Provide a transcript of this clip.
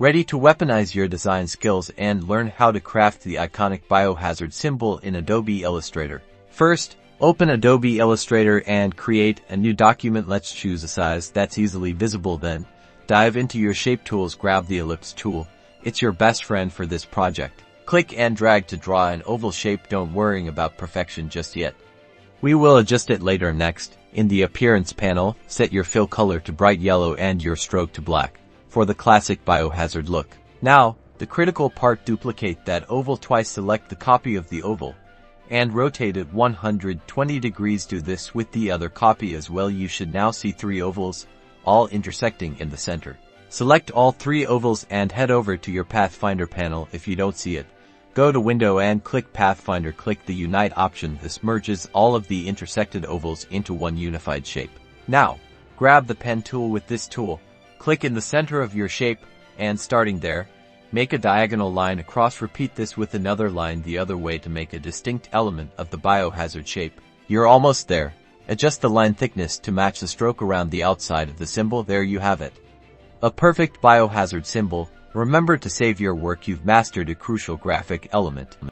Ready to weaponize your design skills and learn how to craft the iconic Biohazard symbol in Adobe Illustrator. First, open Adobe Illustrator and create a new document. Let's choose a size that's easily visible. Then, dive into your shape tools, grab the ellipse tool. It's your best friend for this project. Click and drag to draw an oval shape. Don't worry about perfection just yet. We will adjust it later. Next, in the Appearance panel, set your fill color to bright yellow and your stroke to black for the classic Biohazard look. Now, the critical part, duplicate that oval twice. Select the copy of the oval and rotate it 120 degrees. Do this with the other copy as well. You should now see 3 ovals, all intersecting in the center. Select all 3 ovals and head over to your Pathfinder panel. If you don't see it, go to Window and click Pathfinder. Click the Unite option. This merges all of the intersected ovals into one unified shape. Now, grab the pen tool. With this tool, click in the center of your shape, and starting there, make a diagonal line across. Repeat this with another line the other way to make a distinct element of the Biohazard shape. You're almost there. Adjust the line thickness to match the stroke around the outside of the symbol. There you have it. A perfect Biohazard symbol. Remember to save your work. You've mastered a crucial graphic element.